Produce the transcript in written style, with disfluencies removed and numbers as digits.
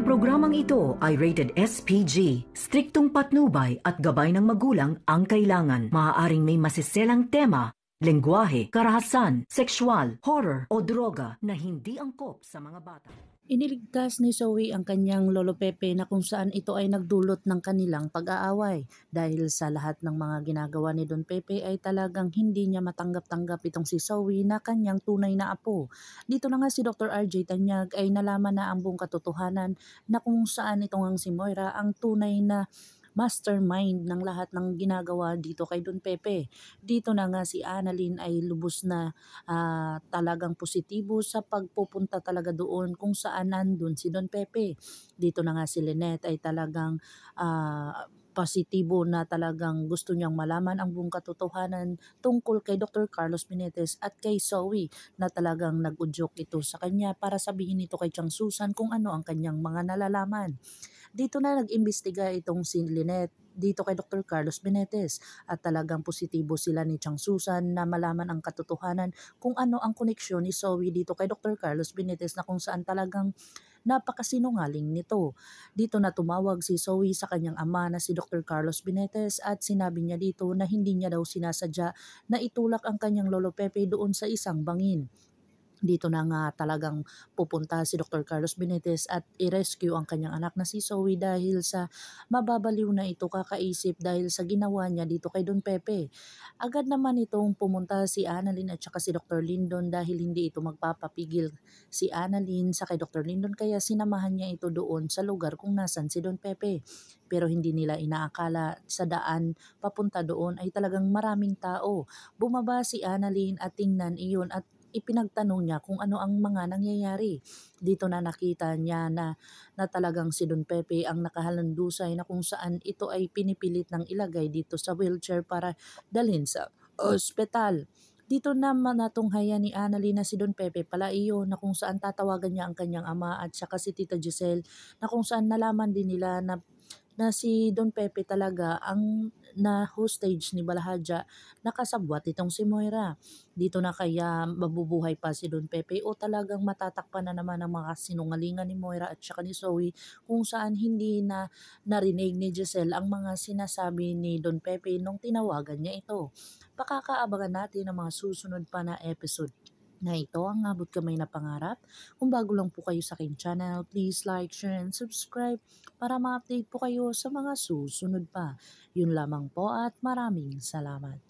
Ang programang ito ay rated SPG. Striktong patnubay at gabay ng magulang ang kailangan. Maaaring may masiselang tema, lengguwahe, karahasan, sexual, horror o droga na hindi angkop sa mga bata. Iniligtas ni Zoe ang kanyang lolo Pepe na kung saan ito ay nagdulot ng kanilang pag-aaway. Dahil sa lahat ng mga ginagawa ni Don Pepe ay talagang hindi niya matanggap-tanggap itong si Zoe na kanyang tunay na apo. Dito na nga si Dr. RJ Tanyag ay nalaman na ang buong katotohanan na kung saan itong ang si Moira ang tunay na mastermind ng lahat ng ginagawa dito kay Don Pepe. Dito na nga si Annalyn ay lubos na talagang positibo sa pagpupunta talaga doon kung saan nandun si Don Pepe. Dito na nga si Lynette ay talagang positibo na talagang gusto niyang malaman ang buong katotohanan tungkol kay Dr. Carlos Benitez at kay Zoe na talagang nag-udyok ito sa kanya para sabihin ito kay Chang Susan kung ano ang kanyang mga nalalaman. Dito na nag-imbestiga itong si Lynette dito kay Dr. Carlos Benitez at talagang positibo sila ni Chang Susan na malaman ang katotohanan kung ano ang koneksyon ni Zoe dito kay Dr. Carlos Benitez na kung saan talagang napakasinungaling nito. Dito na tumawag si Zoe sa kanyang ama na si Dr. Carlos Benitez at sinabi niya dito na hindi niya daw sinasadya na itulak ang kanyang lolo Pepe doon sa isang bangin. Dito na nga talagang pupunta si Dr. Carlos Benitez at i-rescue ang kanyang anak na si Zoe dahil sa mababaliw na ito kakaisip dahil sa ginawa niya dito kay Don Pepe. Agad naman itong pumunta si Annalyn at saka si Dr. Lindon dahil hindi ito magpapapigil si Annalyn sa kay Dr. Lindon kaya sinamahan niya ito doon sa lugar kung nasan si Don Pepe. Pero hindi nila inaakala sa daan papunta doon ay talagang maraming tao. Bumaba si Annalyn at tingnan iyon at ipinagtanong niya kung ano ang mga nangyayari. Dito na nakita niya na talagang si Don Pepe ang nakahalandusay na kung saan ito ay pinipilit ng ilagay dito sa wheelchair para dalhin sa ospital. Dito na natunghayan ni Annalyn na si Don Pepe pala iyon na kung saan tatawagan niya ang kanyang ama at saka si Tita Giselle na kung saan nalaman din nila na si Don Pepe talaga ang na hostage ni Balahadja nakasabwat itong si Moira. Dito na kaya mabubuhay pa si Don Pepe o talagang matatakpan na naman ang mga sinungalingan ni Moira at saka ni Zoe kung saan hindi na narinig ni Giselle ang mga sinasabi ni Don Pepe nung tinawagan niya ito. Pakakaabangan natin ang mga susunod pa na episode na ito ang abot kamay na pangarap. Kung bago lang po kayo sa aking channel, please like, share, and subscribe para ma-update po kayo sa mga susunod pa. Yun lamang po at maraming salamat.